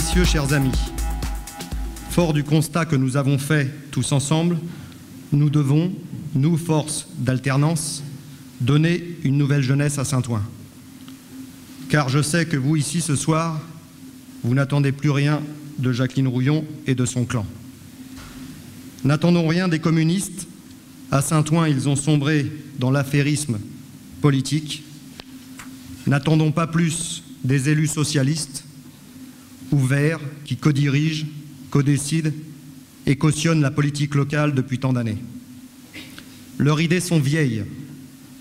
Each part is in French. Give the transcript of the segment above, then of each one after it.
messieurs, chers amis, fort du constat que nous avons fait tous ensemble, nous devons, nous, force d'alternance, donner une nouvelle jeunesse à Saint-Ouen. Car je sais que vous, ici, ce soir, vous n'attendez plus rien de Jacqueline Rouillon et de son clan. N'attendons rien des communistes. À Saint-Ouen, ils ont sombré dans l'affairisme politique. N'attendons pas plus des élus socialistes, ouverts, qui co-dirigent, co-décident et cautionnent la politique locale depuis tant d'années. Leurs idées sont vieilles,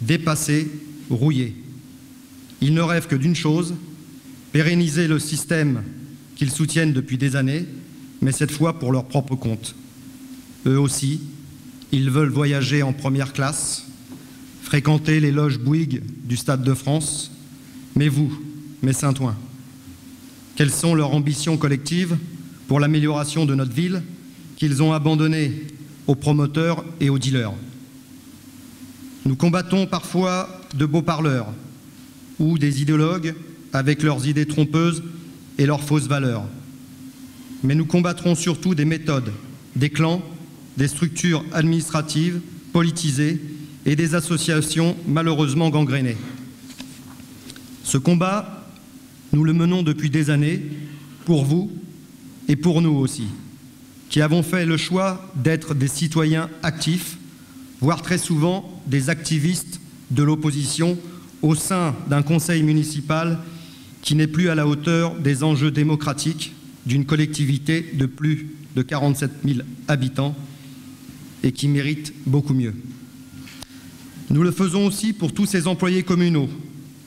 dépassées, rouillées. Ils ne rêvent que d'une chose, pérenniser le système qu'ils soutiennent depuis des années, mais cette fois pour leur propre compte. Eux aussi, ils veulent voyager en première classe, fréquenter les loges Bouygues du Stade de France. Mais vous, mes Saint-Ouen, quelles sont leurs ambitions collectives pour l'amélioration de notre ville qu'ils ont abandonnées aux promoteurs et aux dealers? Nous combattons parfois de beaux parleurs ou des idéologues avec leurs idées trompeuses et leurs fausses valeurs. Mais nous combattrons surtout des méthodes, des clans, des structures administratives politisées et des associations malheureusement gangrénées. Ce combat, nous le menons depuis des années, pour vous et pour nous aussi, qui avons fait le choix d'être des citoyens actifs, voire très souvent des activistes de l'opposition au sein d'un conseil municipal qui n'est plus à la hauteur des enjeux démocratiques d'une collectivité de plus de 47 000 habitants et qui mérite beaucoup mieux. Nous le faisons aussi pour tous ces employés communaux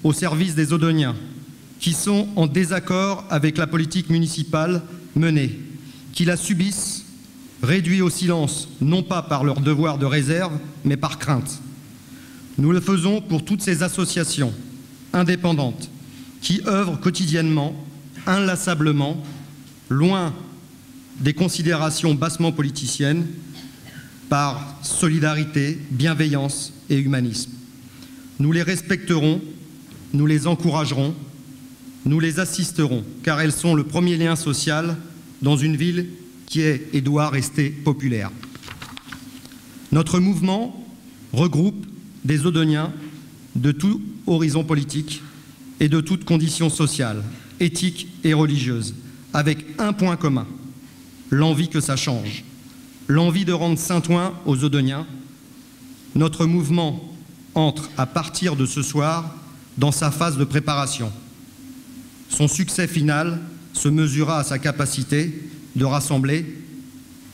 au service des Odoniens qui sont en désaccord avec la politique municipale menée, qui la subissent, réduits au silence, non pas par leur devoir de réserve, mais par crainte. Nous le faisons pour toutes ces associations indépendantes qui œuvrent quotidiennement, inlassablement, loin des considérations bassement politiciennes, par solidarité, bienveillance et humanisme. Nous les respecterons, nous les encouragerons, nous les assisterons, car elles sont le premier lien social dans une ville qui est et doit rester populaire. Notre mouvement regroupe des Odoniens de tout horizon politique et de toutes conditions sociales, éthiques et religieuses, avec un point commun, l'envie que ça change, l'envie de rendre Saint-Ouen aux Odoniens. Notre mouvement entre à partir de ce soir dans sa phase de préparation. Son succès final se mesurera à sa capacité de rassembler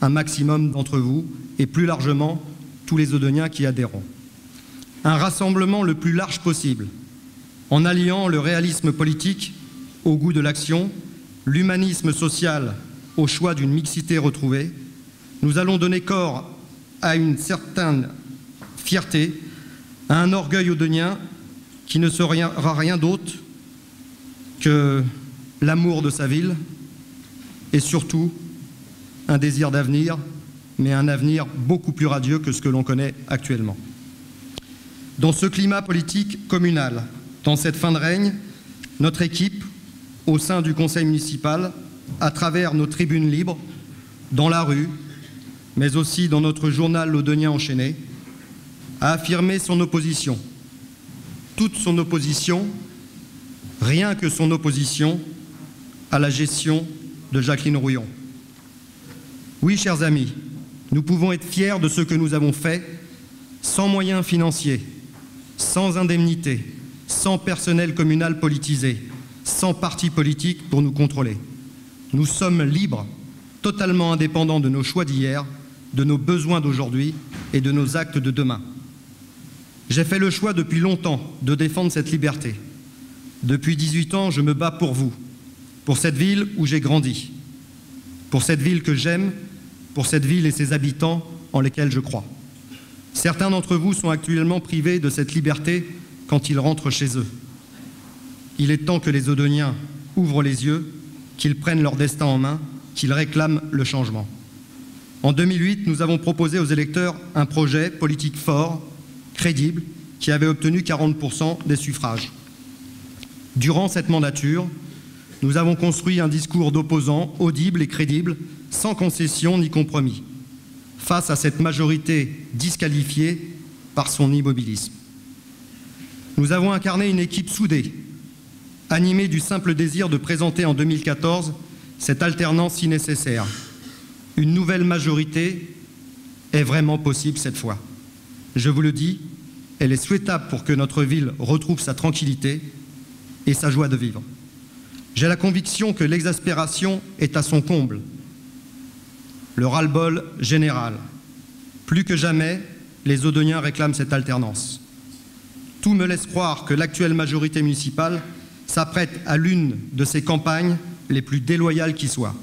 un maximum d'entre vous et plus largement tous les Odoniens qui adhéreront. Un rassemblement le plus large possible, en alliant le réalisme politique au goût de l'action, l'humanisme social au choix d'une mixité retrouvée. Nous allons donner corps à une certaine fierté, à un orgueil odonien qui ne sera rien d'autre que l'amour de sa ville et surtout un désir d'avenir, mais un avenir beaucoup plus radieux que ce que l'on connaît actuellement. Dans ce climat politique communal, dans cette fin de règne, notre équipe, au sein du conseil municipal, à travers nos tribunes libres, dans la rue, mais aussi dans notre journal L'Odonien enchaîné, a affirmé son opposition, toute son opposition, rien que son opposition à la gestion de Jacqueline Rouillon. Oui, chers amis, nous pouvons être fiers de ce que nous avons fait, sans moyens financiers, sans indemnité, sans personnel communal politisé, sans parti politique pour nous contrôler. Nous sommes libres, totalement indépendants de nos choix d'hier, de nos besoins d'aujourd'hui et de nos actes de demain. J'ai fait le choix depuis longtemps de défendre cette liberté. Depuis 18 ans, je me bats pour vous, pour cette ville où j'ai grandi, pour cette ville que j'aime, pour cette ville et ses habitants en lesquels je crois. Certains d'entre vous sont actuellement privés de cette liberté quand ils rentrent chez eux. Il est temps que les Odoniens ouvrent les yeux, qu'ils prennent leur destin en main, qu'ils réclament le changement. En 2008, nous avons proposé aux électeurs un projet politique fort, crédible, qui avait obtenu 40% des suffrages. Durant cette mandature, Nous avons construit un discours d'opposants audible et crédible, sans concession ni compromis, face à cette majorité disqualifiée par son immobilisme. Nous avons incarné une équipe soudée, animée du simple désir de présenter en 2014 cette alternance si nécessaire. Une nouvelle majorité est vraiment possible cette fois. Je vous le dis, elle est souhaitable pour que notre ville retrouve sa tranquillité et sa joie de vivre. J'ai la conviction que l'exaspération est à son comble, le ras-le-bol général. Plus que jamais, les Audognens réclament cette alternance. Tout me laisse croire que l'actuelle majorité municipale s'apprête à l'une de ces campagnes les plus déloyales qui soient.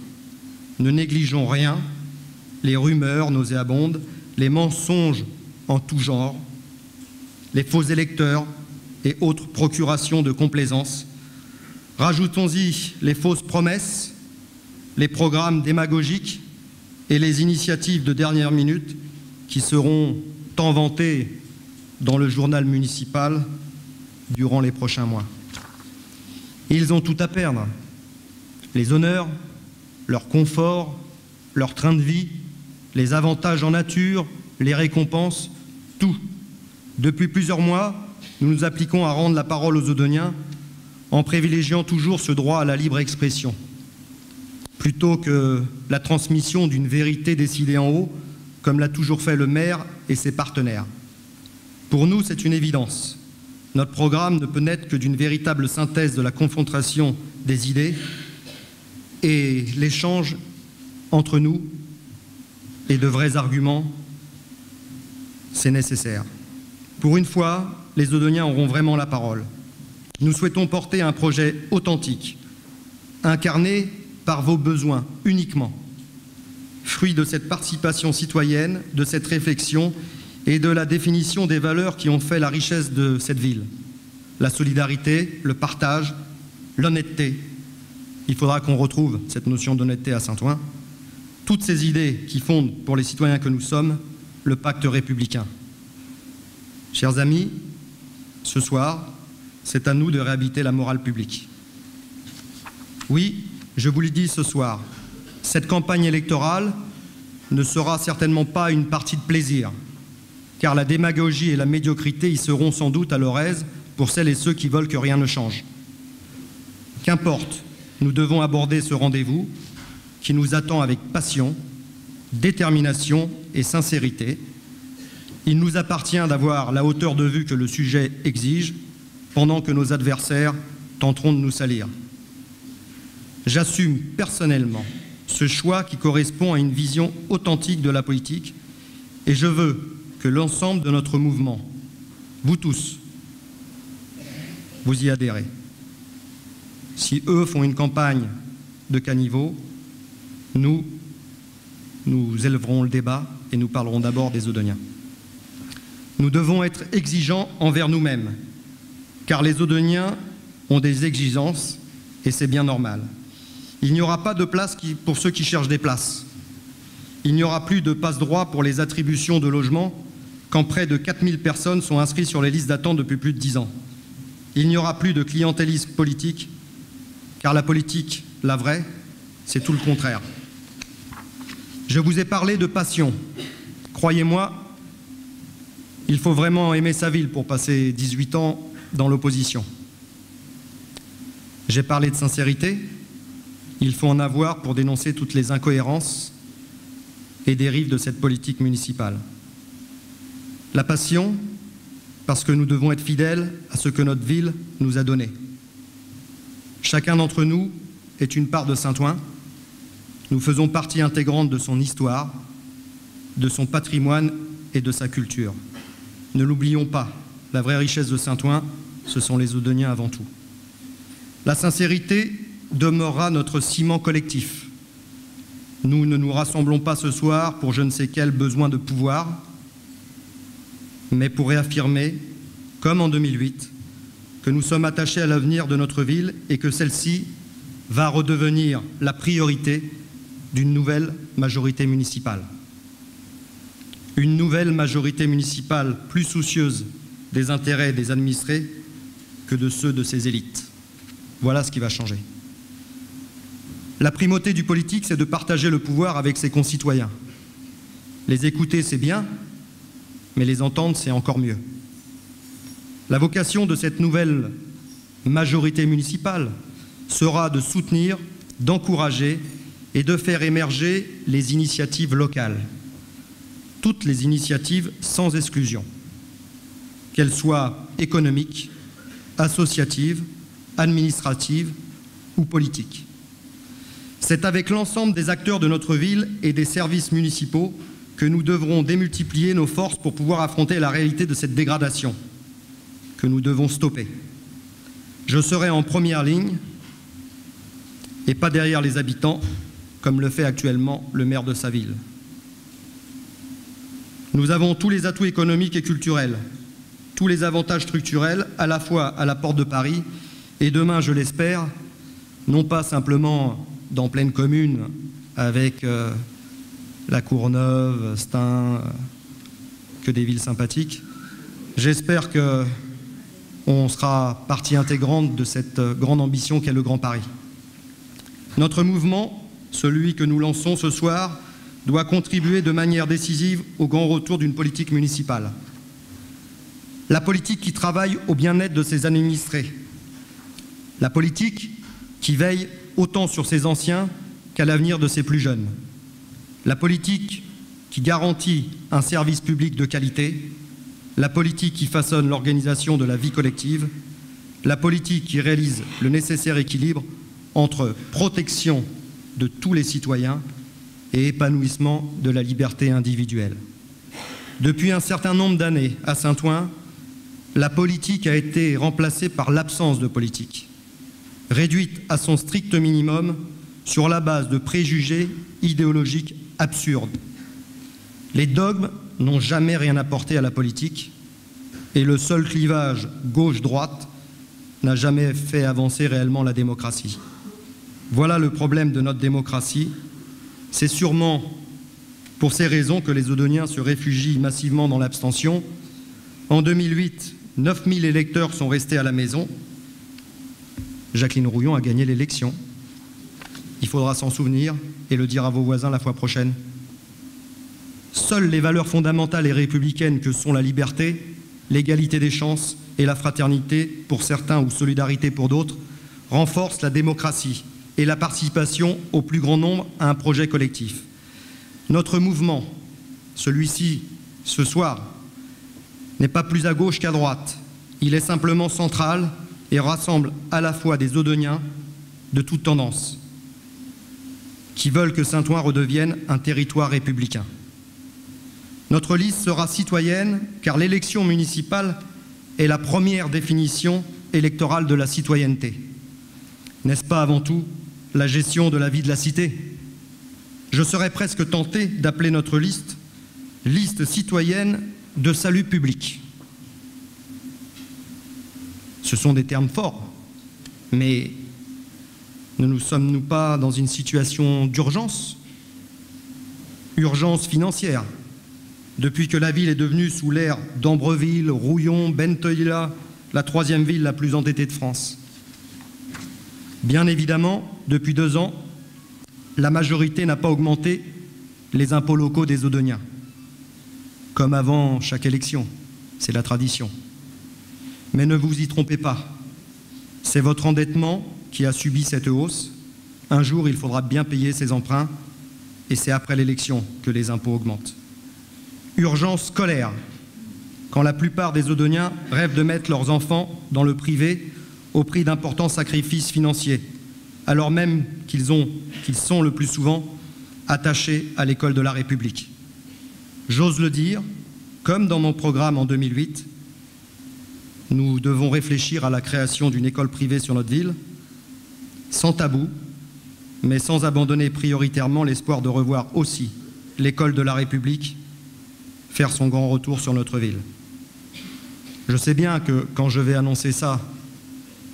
Ne négligeons rien, les rumeurs nauséabondes, les mensonges en tout genre, les faux électeurs et autres procurations de complaisance. Rajoutons-y les fausses promesses, les programmes démagogiques et les initiatives de dernière minute qui seront tant vantées dans le journal municipal durant les prochains mois. Ils ont tout à perdre, les honneurs, leur confort, leur train de vie, les avantages en nature, les récompenses, tout. Depuis plusieurs mois, nous nous appliquons à rendre la parole aux Audognens en privilégiant toujours ce droit à la libre expression, plutôt que la transmission d'une vérité décidée en haut, comme l'a toujours fait le maire et ses partenaires. Pour nous, c'est une évidence. Notre programme ne peut naître que d'une véritable synthèse de la confrontation des idées et l'échange entre nous et de vrais arguments, c'est nécessaire. Pour une fois, les Audognens auront vraiment la parole. Nous souhaitons porter un projet authentique, incarné par vos besoins uniquement, fruit de cette participation citoyenne, de cette réflexion et de la définition des valeurs qui ont fait la richesse de cette ville. La solidarité, le partage, l'honnêteté. Il faudra qu'on retrouve cette notion d'honnêteté à Saint-Ouen. Toutes ces idées qui fondent, pour les citoyens que nous sommes, le pacte républicain. Chers amis, ce soir, c'est à nous de réhabiliter la morale publique. Oui, je vous le dis ce soir, cette campagne électorale ne sera certainement pas une partie de plaisir, car la démagogie et la médiocrité y seront sans doute à leur aise pour celles et ceux qui veulent que rien ne change. Qu'importe, nous devons aborder ce rendez-vous qui nous attend avec passion, détermination et sincérité. Il nous appartient d'avoir la hauteur de vue que le sujet exige, pendant que nos adversaires tenteront de nous salir. J'assume personnellement ce choix qui correspond à une vision authentique de la politique et je veux que l'ensemble de notre mouvement, vous tous, vous y adhérez. Si eux font une campagne de caniveau, nous élèverons le débat et nous parlerons d'abord des Audognens. Nous devons être exigeants envers nous-mêmes, car les Audognens ont des exigences et c'est bien normal. Il n'y aura pas de place pour ceux qui cherchent des places. Il n'y aura plus de passe-droit pour les attributions de logements quand près de 4000 personnes sont inscrites sur les listes d'attente depuis plus de 10 ans. Il n'y aura plus de clientélisme politique, car la politique, la vraie, c'est tout le contraire. Je vous ai parlé de passion. Croyez-moi, il faut vraiment aimer sa ville pour passer 18 ans dans l'opposition. J'ai parlé de sincérité. Il faut en avoir pour dénoncer toutes les incohérences et dérives de cette politique municipale. La passion, parce que nous devons être fidèles à ce que notre ville nous a donné. Chacun d'entre nous est une part de Saint-Ouen. Nous faisons partie intégrante de son histoire, de son patrimoine et de sa culture. Ne l'oublions pas, la vraie richesse de Saint-Ouen, ce sont les Audognens avant tout. La sincérité demeurera notre ciment collectif. Nous ne nous rassemblons pas ce soir pour je ne sais quel besoin de pouvoir, mais pour réaffirmer, comme en 2008, que nous sommes attachés à l'avenir de notre ville et que celle-ci va redevenir la priorité d'une nouvelle majorité municipale. Une nouvelle majorité municipale plus soucieuse des intérêts des administrés que de ceux de ses élites. Voilà ce qui va changer. La primauté du politique, c'est de partager le pouvoir avec ses concitoyens. Les écouter, c'est bien, mais les entendre, c'est encore mieux. La vocation de cette nouvelle majorité municipale sera de soutenir, d'encourager et de faire émerger les initiatives locales. Toutes les initiatives sans exclusion, qu'elles soient économiques, associatives, administratives ou politiques. C'est avec l'ensemble des acteurs de notre ville et des services municipaux que nous devrons démultiplier nos forces pour pouvoir affronter la réalité de cette dégradation que nous devons stopper. Je serai en première ligne et pas derrière les habitants, comme le fait actuellement le maire de sa ville. Nous avons tous les atouts économiques et culturels, tous les avantages structurels, à la fois à la porte de Paris et demain, je l'espère, non pas simplement dans pleine commune avec la Courneuve, Stein, que des villes sympathiques. J'espère qu'on sera partie intégrante de cette grande ambition qu'est le Grand Paris. Notre mouvement, celui que nous lançons ce soir, doit contribuer de manière décisive au grand retour d'une politique municipale. La politique qui travaille au bien-être de ses administrés. La politique qui veille autant sur ses anciens qu'à l'avenir de ses plus jeunes. La politique qui garantit un service public de qualité. La politique qui façonne l'organisation de la vie collective. La politique qui réalise le nécessaire équilibre entre protection de tous les citoyens et épanouissement de la liberté individuelle. Depuis un certain nombre d'années, à Saint-Ouen, la politique a été remplacée par l'absence de politique, réduite à son strict minimum sur la base de préjugés idéologiques absurdes. Les dogmes n'ont jamais rien apporté à la politique et le seul clivage gauche-droite n'a jamais fait avancer réellement la démocratie. Voilà le problème de notre démocratie. C'est sûrement pour ces raisons que les Audeuniens se réfugient massivement dans l'abstention. En 2008, 9000 électeurs sont restés à la maison. Jacqueline Rouillon a gagné l'élection. Il faudra s'en souvenir et le dire à vos voisins la fois prochaine. Seules les valeurs fondamentales et républicaines que sont la liberté, l'égalité des chances et la fraternité pour certains ou solidarité pour d'autres renforcent la démocratie et la participation au plus grand nombre à un projet collectif. Notre mouvement, celui-ci, ce soir, n'est pas plus à gauche qu'à droite. Il est simplement central et rassemble à la fois des Audeuniens de toutes tendances qui veulent que Saint-Ouen redevienne un territoire républicain. Notre liste sera citoyenne car l'élection municipale est la première définition électorale de la citoyenneté. N'est-ce pas avant tout la gestion de la vie de la cité? Je serais presque tenté d'appeler notre liste « liste citoyenne de salut public ». Ce sont des termes forts, mais ne sommes-nous pas dans une situation d'urgence? Urgence financière. Depuis que la ville est devenue sous l'ère d'Ambreville, Rouillon, Bentheuilla, la troisième ville la plus endettée de France. Bien évidemment, depuis 2 ans, la majorité n'a pas augmenté les impôts locaux des Audeuniens, comme avant chaque élection, c'est la tradition. Mais ne vous y trompez pas, c'est votre endettement qui a subi cette hausse. Un jour, il faudra bien payer ses emprunts, et c'est après l'élection que les impôts augmentent. Urgence scolaire, quand la plupart des Audeuniens rêvent de mettre leurs enfants dans le privé au prix d'importants sacrifices financiers, alors même qu'ils sont le plus souvent attachés à l'école de la République. J'ose le dire, comme dans mon programme en 2008, nous devons réfléchir à la création d'une école privée sur notre ville, sans tabou, mais sans abandonner prioritairement l'espoir de revoir aussi l'école de la République faire son grand retour sur notre ville. Je sais bien que quand je vais annoncer ça,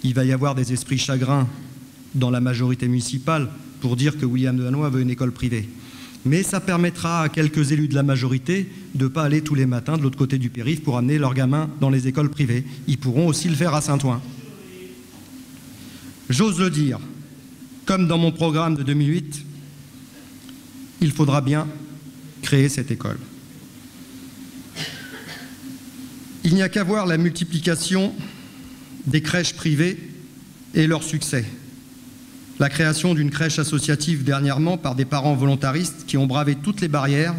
il va y avoir des esprits chagrins dans la majorité municipale pour dire que William Delannoy veut une école privée. Mais ça permettra à quelques élus de la majorité de ne pas aller tous les matins de l'autre côté du périph' pour amener leurs gamins dans les écoles privées. Ils pourront aussi le faire à Saint-Ouen. J'ose le dire, Comme dans mon programme de 2008, il faudra bien créer cette école. Il n'y a qu'à voir la multiplication des crèches privées et leur succès. La création d'une crèche associative dernièrement par des parents volontaristes qui ont bravé toutes les barrières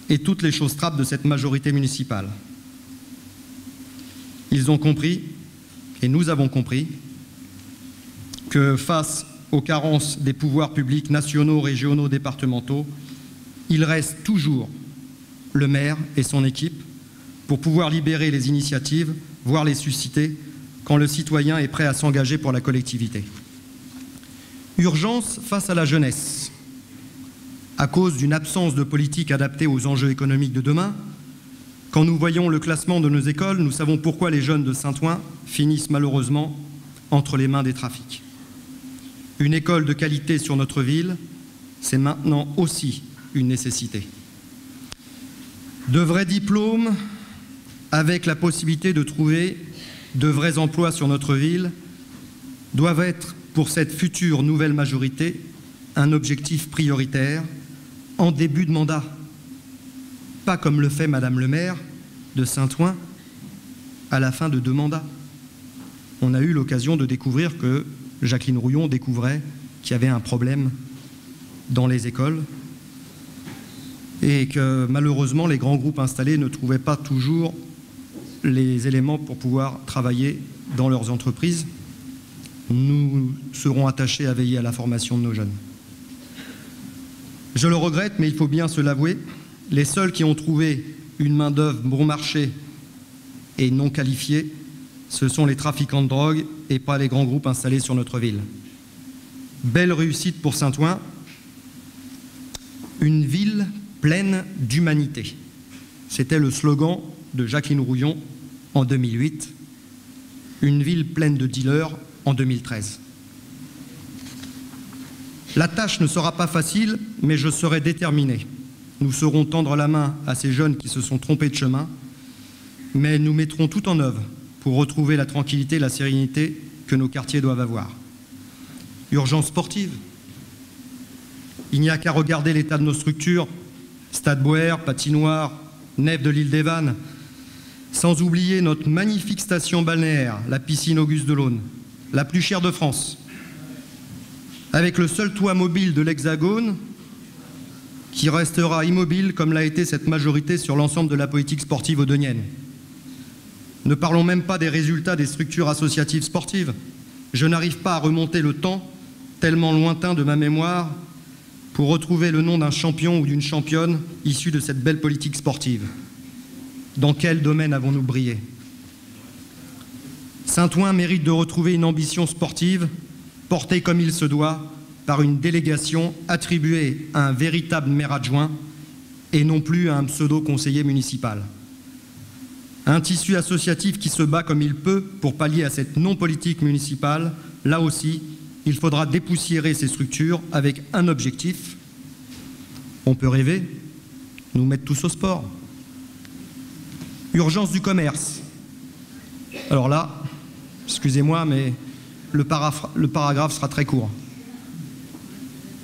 et toutes les choses trappes de cette majorité municipale. Ils ont compris, et nous avons compris, que face aux carences des pouvoirs publics nationaux, régionaux, départementaux, il reste toujours le maire et son équipe pour pouvoir libérer les initiatives, voire les susciter, quand le citoyen est prêt à s'engager pour la collectivité. Urgence face à la jeunesse. À cause d'une absence de politique adaptée aux enjeux économiques de demain, quand nous voyons le classement de nos écoles, nous savons pourquoi les jeunes de Saint-Ouen finissent malheureusement entre les mains des trafics. Une école de qualité sur notre ville, c'est maintenant aussi une nécessité. De vrais diplômes avec la possibilité de trouver de vrais emplois sur notre ville doivent être pour cette future nouvelle majorité un objectif prioritaire en début de mandat. Pas comme le fait Madame le maire de Saint-Ouen à la fin de 2 mandats. On a eu l'occasion de découvrir que Jacqueline Rouillon découvrait qu'il y avait un problème dans les écoles et que malheureusement les grands groupes installés ne trouvaient pas toujours les éléments pour pouvoir travailler dans leurs entreprises. Nous serons attachés à veiller à la formation de nos jeunes. Je le regrette, mais il faut bien se l'avouer, les seuls qui ont trouvé une main-d'œuvre bon marché et non qualifiée, ce sont les trafiquants de drogue et pas les grands groupes installés sur notre ville. Belle réussite pour Saint-Ouen, une ville pleine d'humanité. C'était le slogan de Jacqueline Rouillon en 2008, une ville pleine de dealers en 2013. La tâche ne sera pas facile, mais je serai déterminé. Nous saurons tendre la main à ces jeunes qui se sont trompés de chemin, mais nous mettrons tout en œuvre pour retrouver la tranquillité et la sérénité que nos quartiers doivent avoir. Urgence sportive. Il n'y a qu'à regarder l'état de nos structures, stade Boer, patinoire, nef de l'île des Vannes, sans oublier notre magnifique station balnéaire, la piscine Auguste Delaune, la plus chère de France, avec le seul toit mobile de l'Hexagone qui restera immobile comme l'a été cette majorité sur l'ensemble de la politique sportive audeunienne. Ne parlons même pas des résultats des structures associatives sportives. Je n'arrive pas à remonter le temps, tellement lointain de ma mémoire, pour retrouver le nom d'un champion ou d'une championne issue de cette belle politique sportive. Dans quel domaine avons-nous brillé? Saint-Ouen mérite de retrouver une ambition sportive portée comme il se doit par une délégation attribuée à un véritable maire adjoint et non plus à un pseudo-conseiller municipal. Un tissu associatif qui se bat comme il peut pour pallier à cette non-politique municipale. Là aussi, il faudra dépoussiérer ces structures avec un objectif. On peut rêver, nous mettre tous au sport. Urgence du commerce. Alors là, excusez-moi, mais le paragraphe sera très court.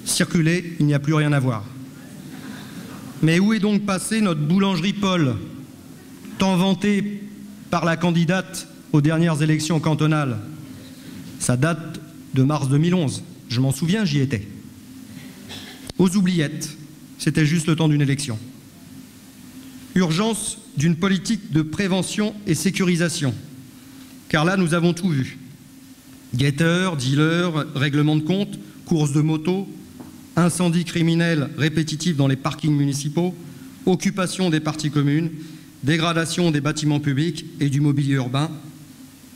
Circuler, il n'y a plus rien à voir. Mais où est donc passée notre boulangerie Paul, tant vantée par la candidate aux dernières élections cantonales? Ça date de mars 2011. Je m'en souviens, j'y étais. Aux oubliettes, c'était juste le temps d'une élection. Urgence d'une politique de prévention et sécurisation. Car là, nous avons tout vu. Guetteurs, dealers, règlements de compte, courses de moto, incendies criminels répétitifs dans les parkings municipaux, occupation des parties communes, dégradation des bâtiments publics et du mobilier urbain,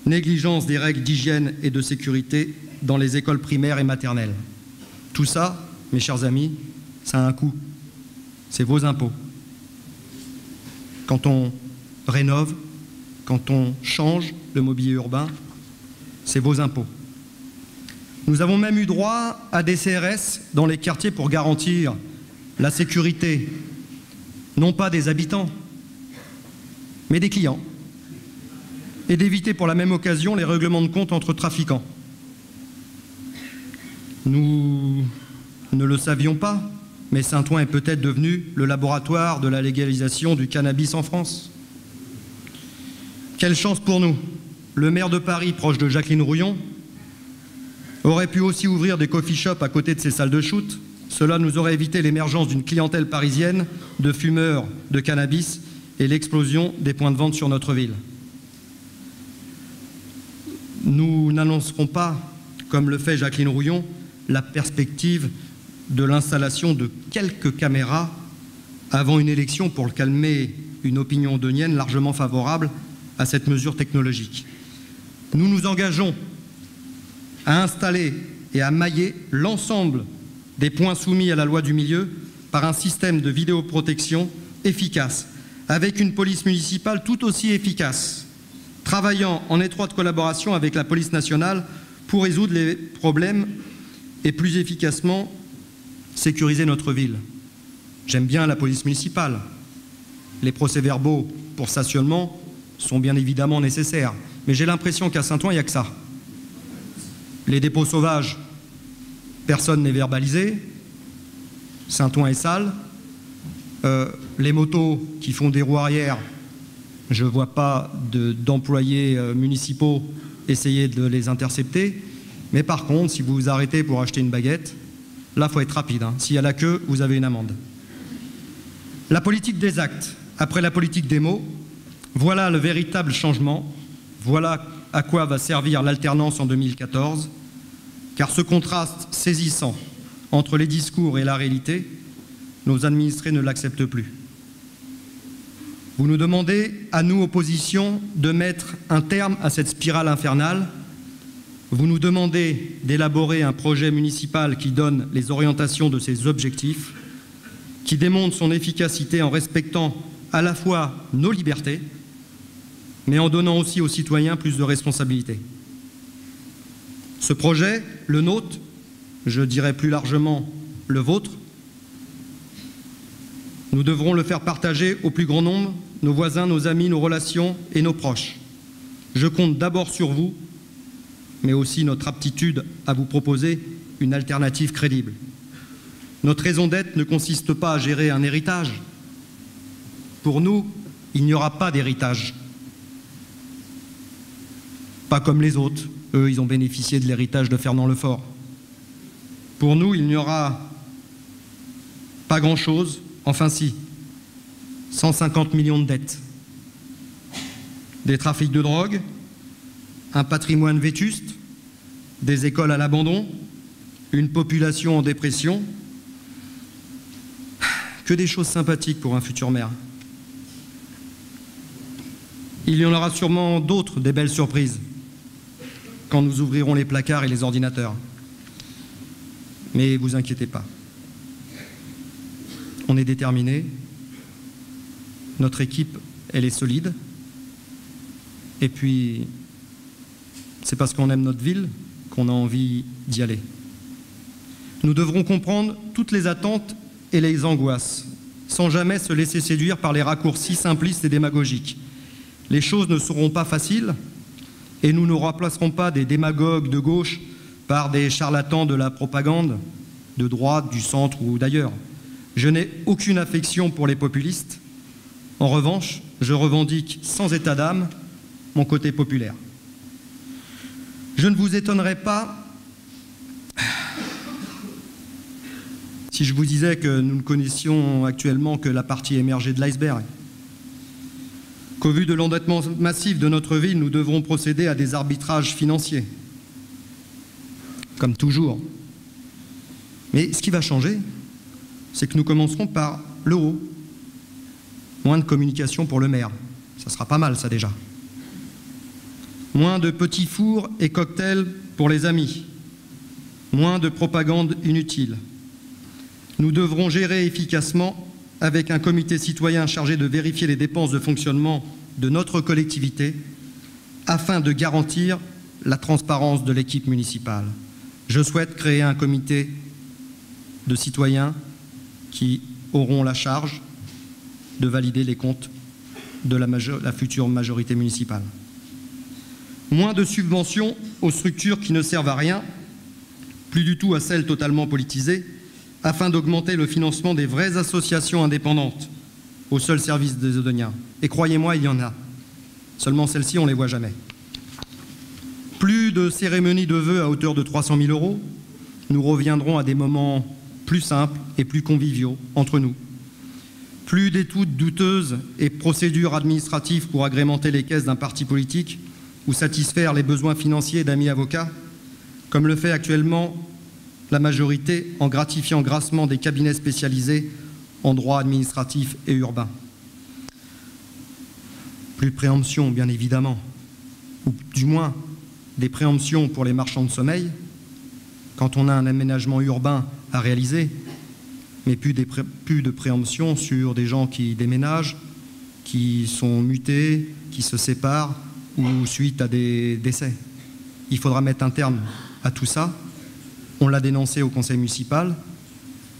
négligence des règles d'hygiène et de sécurité dans les écoles primaires et maternelles. Tout ça, mes chers amis, ça a un coût. C'est vos impôts. Quand on rénove, quand on change le mobilier urbain, c'est vos impôts. Nous avons même eu droit à des CRS dans les quartiers pour garantir la sécurité, non pas des habitants, mais des clients, et d'éviter pour la même occasion les règlements de compte entre trafiquants. Nous ne le savions pas, mais Saint-Ouen est peut-être devenu le laboratoire de la légalisation du cannabis en France. Quelle chance pour nous! Le maire de Paris, proche de Jacqueline Rouillon, aurait pu aussi ouvrir des coffee shops à côté de ses salles de shoot. Cela nous aurait évité l'émergence d'une clientèle parisienne de fumeurs de cannabis et l'explosion des points de vente sur notre ville. Nous n'annoncerons pas, comme le fait Jacqueline Rouillon, la perspective de l'installation de quelques caméras avant une élection pour calmer une opinion oudonienne largement favorable à cette mesure technologique. Nous nous engageons à installer et à mailler l'ensemble des points soumis à la loi du milieu par un système de vidéoprotection efficace, avec une police municipale tout aussi efficace, travaillant en étroite collaboration avec la police nationale pour résoudre les problèmes et plus efficacement sécuriser notre ville. J'aime bien la police municipale. Les procès-verbaux pour stationnement sont bien évidemment nécessaires, mais j'ai l'impression qu'à Saint-Ouen, il n'y a que ça. Les dépôts sauvages, personne n'est verbalisé. Saint-Ouen est sale. Les motos qui font des roues arrière, je ne vois pas d'employés municipaux essayer de les intercepter. Mais par contre, si vous vous arrêtez pour acheter une baguette, là, il faut être rapide. S'il y a la queue, vous avez une amende. La politique des actes, après la politique des mots, voilà le véritable changement. Voilà à quoi va servir l'alternance en 2014. Car ce contraste saisissant entre les discours et la réalité, nos administrés ne l'acceptent plus. Vous nous demandez, à nous, opposition, de mettre un terme à cette spirale infernale. Vous nous demandez d'élaborer un projet municipal qui donne les orientations de ses objectifs, qui démontre son efficacité en respectant à la fois nos libertés, mais en donnant aussi aux citoyens plus de responsabilités. Ce projet, le nôtre, je dirais plus largement le vôtre, nous devrons le faire partager au plus grand nombre, nos voisins, nos amis, nos relations et nos proches. Je compte d'abord sur vous, mais aussi notre aptitude à vous proposer une alternative crédible. Notre raison d'être ne consiste pas à gérer un héritage. Pour nous, il n'y aura pas d'héritage. Pas comme les autres. Eux, ils ont bénéficié de l'héritage de Fernand Lefort. Pour nous, il n'y aura pas grand-chose. Enfin si, 150 millions de dettes, des trafics de drogue, un patrimoine vétuste, des écoles à l'abandon, une population en dépression. Que des choses sympathiques pour un futur maire. Il y en aura sûrement d'autres, des belles surprises, quand nous ouvrirons les placards et les ordinateurs. Mais vous inquiétez pas. On est déterminés. Notre équipe, elle est solide. Et puis, c'est parce qu'on aime notre ville qu'on a envie d'y aller. Nous devrons comprendre toutes les attentes et les angoisses, sans jamais se laisser séduire par les raccourcis simplistes et démagogiques. Les choses ne seront pas faciles et nous ne remplacerons pas des démagogues de gauche par des charlatans de la propagande, de droite, du centre ou d'ailleurs. Je n'ai aucune affection pour les populistes. En revanche, je revendique sans état d'âme mon côté populaire. Je ne vous étonnerai pas si je vous disais que nous ne connaissions actuellement que la partie émergée de l'iceberg. Qu'au vu de l'endettement massif de notre ville, nous devrons procéder à des arbitrages financiers. Comme toujours. Mais ce qui va changer, c'est que nous commencerons par l'euro. Moins de communication pour le maire. Ça sera pas mal, ça déjà. Moins de petits fours et cocktails pour les amis. Moins de propagande inutile. Nous devrons gérer efficacement avec un comité citoyen chargé de vérifier les dépenses de fonctionnement de notre collectivité afin de garantir la transparence de l'équipe municipale. Je souhaite créer un comité de citoyens qui auront la charge de valider les comptes de la future majorité municipale. Moins de subventions aux structures qui ne servent à rien plus du tout à celles totalement politisées, afin d'augmenter le financement des vraies associations indépendantes au seul service des Odoniens. Et croyez-moi, il y en a. Seulement celles-ci, on ne les voit jamais. Plus de cérémonies de vœux à hauteur de 300 000 €. Nous reviendrons à des moments plus simples et plus conviviaux entre nous. Plus d'études douteuses et procédures administratives pour agrémenter les caisses d'un parti politique ou satisfaire les besoins financiers d'amis avocats, comme le fait actuellement la majorité en gratifiant grassement des cabinets spécialisés en droit administratif et urbain. Plus de préemption, bien évidemment, ou du moins des préemptions pour les marchands de sommeil, quand on a un aménagement urbain à réaliser, mais plus de préemption sur des gens qui déménagent, qui sont mutés, qui se séparent ou suite à des décès. Il faudra mettre un terme à tout ça. On l'a dénoncé au conseil municipal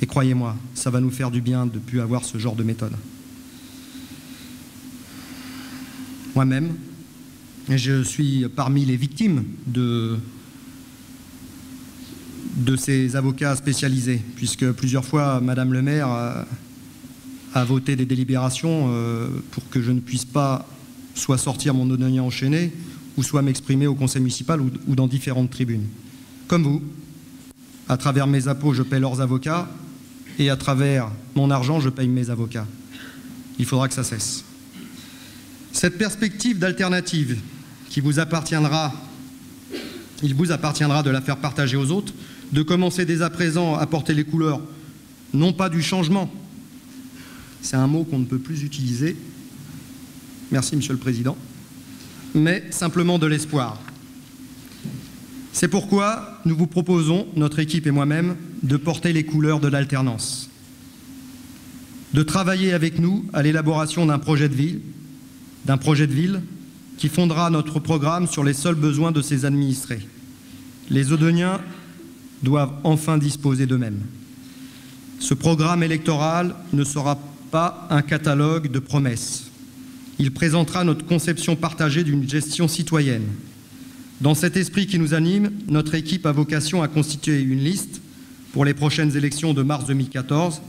et croyez-moi, ça va nous faire du bien de ne plus avoir ce genre de méthode. Moi-même, je suis parmi les victimes de ces avocats spécialisés, puisque plusieurs fois, Madame le maire a voté des délibérations pour que je ne puisse pas soit sortir mon odonien enchaîné, ou soit m'exprimer au conseil municipal ou dans différentes tribunes. Comme vous, à travers mes impôts, je paie leurs avocats, et à travers mon argent, je paye mes avocats. Il faudra que ça cesse. Cette perspective d'alternative il vous appartiendra de la faire partager aux autres, de commencer dès à présent à porter les couleurs, non pas du changement, c'est un mot qu'on ne peut plus utiliser, merci Monsieur le Président, mais simplement de l'espoir. C'est pourquoi nous vous proposons, notre équipe et moi-même, de porter les couleurs de l'alternance, de travailler avec nous à l'élaboration d'un projet de ville, qui fondera notre programme sur les seuls besoins de ses administrés. Les Odoniens doivent enfin disposer d'eux-mêmes. Ce programme électoral ne sera pas un catalogue de promesses. Il présentera notre conception partagée d'une gestion citoyenne. Dans cet esprit qui nous anime, notre équipe a vocation à constituer une liste pour les prochaines élections de mars 2014.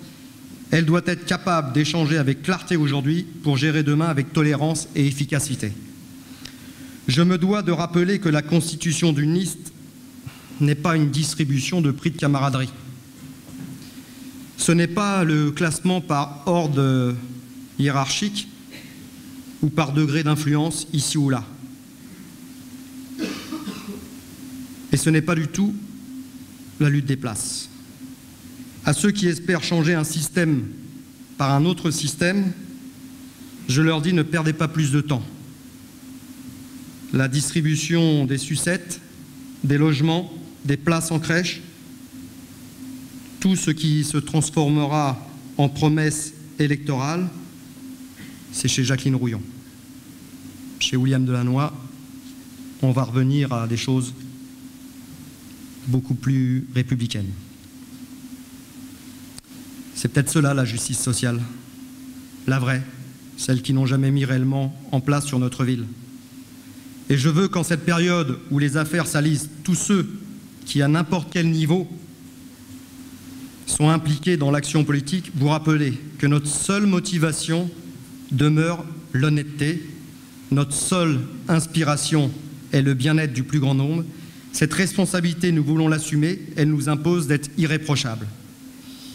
Elle doit être capable d'échanger avec clarté aujourd'hui pour gérer demain avec tolérance et efficacité. Je me dois de rappeler que la constitution d'une liste n'est pas une distribution de prix de camaraderie. Ce n'est pas le classement par ordre hiérarchique ou par degré d'influence ici ou là. Et ce n'est pas du tout la lutte des places. À ceux qui espèrent changer un système par un autre système, je leur dis ne perdez pas plus de temps. La distribution des sucettes, des logements, des places en crèche, tout ce qui se transformera en promesse électorale, c'est chez Jacqueline Rouillon. Chez William Delannoy, on va revenir à des choses beaucoup plus républicaines. C'est peut-être cela la justice sociale, la vraie, celle qui n'ont jamais mis réellement en place sur notre ville. Et je veux qu'en cette période où les affaires salissent tous ceux qui, à n'importe quel niveau, sont impliqués dans l'action politique, vous rappeler que notre seule motivation demeure l'honnêteté, notre seule inspiration est le bien-être du plus grand nombre. Cette responsabilité, nous voulons l'assumer, elle nous impose d'être irréprochables.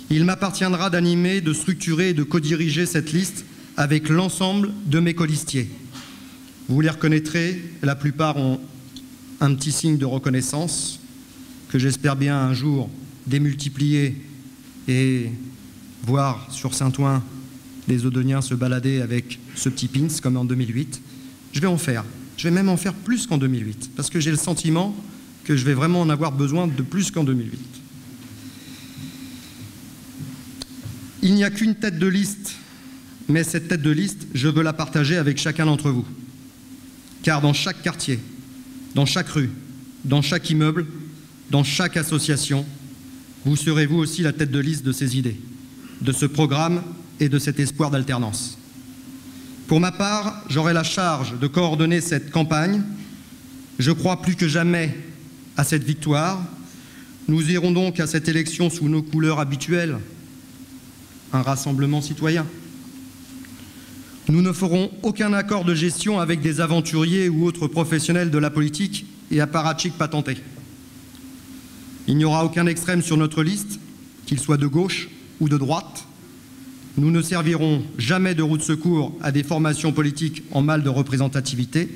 Il m'appartiendra d'animer, de structurer et de co-diriger cette liste avec l'ensemble de mes colistiers. Vous les reconnaîtrez, la plupart ont un petit signe de reconnaissance que j'espère bien un jour démultiplier et voir sur Saint-Ouen des Odoniens se balader avec ce petit pins comme en 2008. Je vais en faire. Je vais même en faire plus qu'en 2008 parce que j'ai le sentiment que je vais vraiment en avoir besoin de plus qu'en 2008. Il n'y a qu'une tête de liste, mais cette tête de liste, je veux la partager avec chacun d'entre vous. Car dans chaque quartier, dans chaque rue, dans chaque immeuble, dans chaque association, vous serez vous aussi la tête de liste de ces idées, de ce programme et de cet espoir d'alternance. Pour ma part, j'aurai la charge de coordonner cette campagne. Je crois plus que jamais à cette victoire. Nous irons donc à cette élection sous nos couleurs habituelles, un rassemblement citoyen. Nous ne ferons aucun accord de gestion avec des aventuriers ou autres professionnels de la politique et apparatchiks patentés. Il n'y aura aucun extrême sur notre liste, qu'il soit de gauche ou de droite. Nous ne servirons jamais de roue de secours à des formations politiques en mal de représentativité,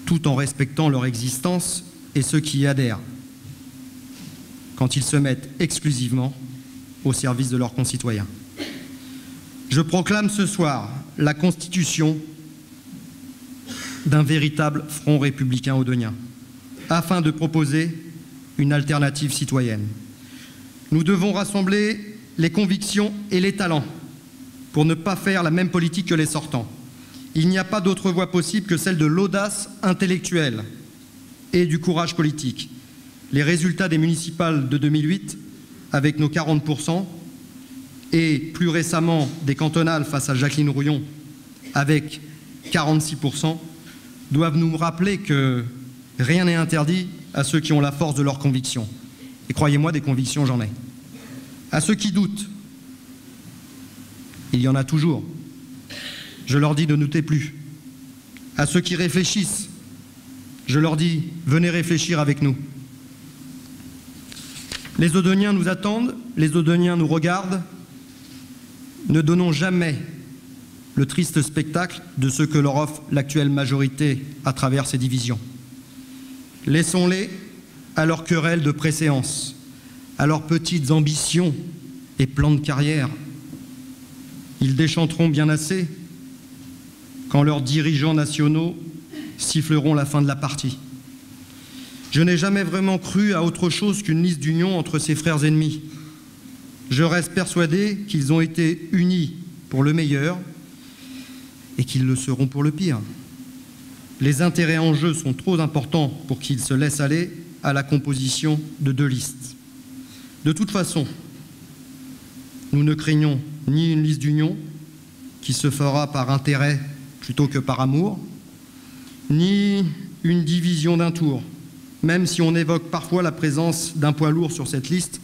tout en respectant leur existence et ceux qui y adhèrent, quand ils se mettent exclusivement au service de leurs concitoyens. Je proclame ce soir la constitution d'un véritable front républicain audonien, afin de proposer une alternative citoyenne. Nous devons rassembler les convictions et les talents pour ne pas faire la même politique que les sortants. Il n'y a pas d'autre voie possible que celle de l'audace intellectuelle et du courage politique. Les résultats des municipales de 2008, avec nos 40%, et plus récemment des cantonales face à Jacqueline Rouillon, avec 46%, doivent nous rappeler que rien n'est interdit à ceux qui ont la force de leurs convictions. Et croyez-moi, des convictions, j'en ai. À ceux qui doutent, il y en a toujours. Je leur dis de ne douter plus. À ceux qui réfléchissent, je leur dis, venez réfléchir avec nous. Les Audoniens nous attendent, les Audoniens nous regardent. Ne donnons jamais le triste spectacle de ce que leur offre l'actuelle majorité à travers ces divisions. Laissons-les à leurs querelles de préséance, à leurs petites ambitions et plans de carrière. Ils déchanteront bien assez quand leurs dirigeants nationaux siffleront la fin de la partie. Je n'ai jamais vraiment cru à autre chose qu'une liste d'union entre ces frères ennemis. Je reste persuadé qu'ils ont été unis pour le meilleur et qu'ils le seront pour le pire. Les intérêts en jeu sont trop importants pour qu'ils se laissent aller à la composition de deux listes. De toute façon, nous ne craignons ni une liste d'union qui se fera par intérêt plutôt que par amour, ni une division d'un tour, même si on évoque parfois la présence d'un poids lourd sur cette liste,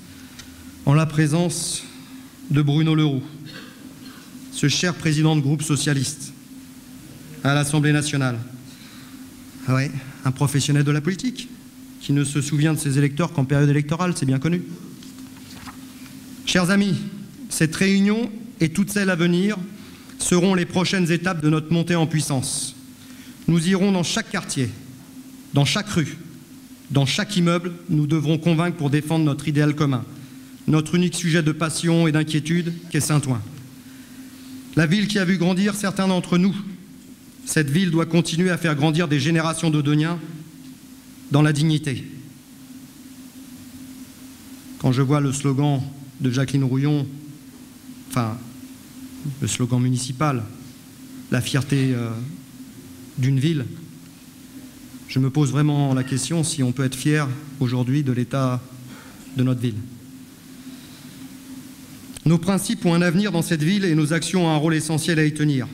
en la présence de Bruno Le Roux, ce cher président de groupe socialiste à l'Assemblée nationale. Ah ouais, un professionnel de la politique qui ne se souvient de ses électeurs qu'en période électorale, c'est bien connu. Chers amis, cette réunion et toutes celles à venir seront les prochaines étapes de notre montée en puissance. Nous irons dans chaque quartier, dans chaque rue, dans chaque immeuble, nous devrons convaincre pour défendre notre idéal commun, notre unique sujet de passion et d'inquiétude qu'est Saint-Ouen. La ville qui a vu grandir certains d'entre nous, cette ville doit continuer à faire grandir des générations d'Audoniens dans la dignité. Quand je vois le slogan de Jacqueline Rouillon, enfin, le slogan municipal, la fierté d'une ville, je me pose vraiment la question si on peut être fier aujourd'hui de l'état de notre ville. Nos principes ont un avenir dans cette ville et nos actions ont un rôle essentiel à y tenir.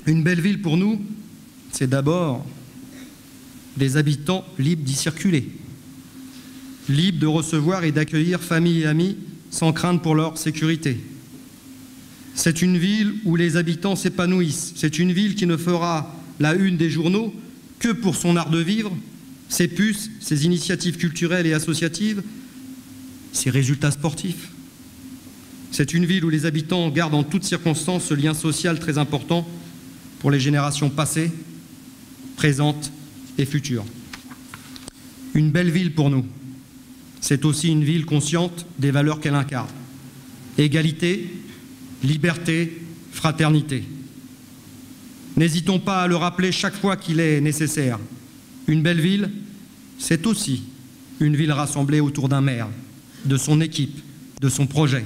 Une belle ville pour nous, c'est d'abord des habitants libres d'y circuler, libres de recevoir et d'accueillir famille et amis sans crainte pour leur sécurité. C'est une ville où les habitants s'épanouissent. C'est une ville qui ne fera la une des journaux que pour son art de vivre, ses puces, ses initiatives culturelles et associatives, ses résultats sportifs. C'est une ville où les habitants gardent en toutes circonstances ce lien social très important pour les générations passées, présentes et futures. Une belle ville pour nous, c'est aussi une ville consciente des valeurs qu'elle incarne. Égalité, liberté, fraternité. N'hésitons pas à le rappeler chaque fois qu'il est nécessaire. Une belle ville, c'est aussi une ville rassemblée autour d'un maire, de son équipe, de son projet,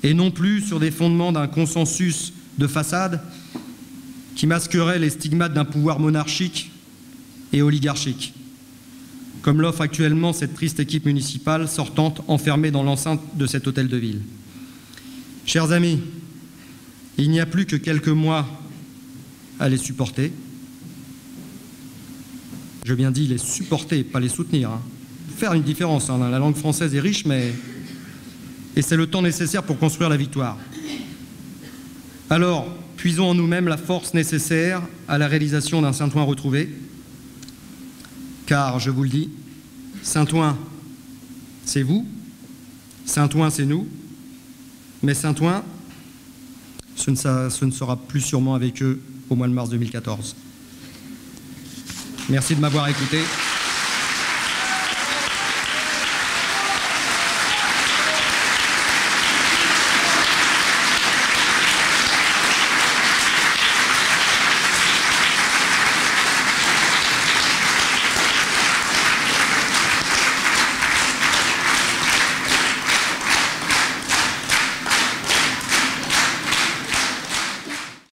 et non plus sur des fondements d'un consensus de façade qui masquerait les stigmates d'un pouvoir monarchique et oligarchique, comme l'offre actuellement cette triste équipe municipale sortante enfermée dans l'enceinte de cet hôtel de ville. Chers amis, il n'y a plus que quelques mois à les supporter. Je bien dit les supporter, pas les soutenir. faire une différence. Hein. La langue française est riche, et c'est le temps nécessaire pour construire la victoire. Alors, puisons en nous-mêmes la force nécessaire à la réalisation d'un Saint-Ouen retrouvé. Car, je vous le dis, Saint-Ouen, c'est vous, Saint-Ouen, c'est nous, mais Saint-Ouen, ce ne sera plus sûrement avec eux au mois de mars 2014. Merci de m'avoir écouté.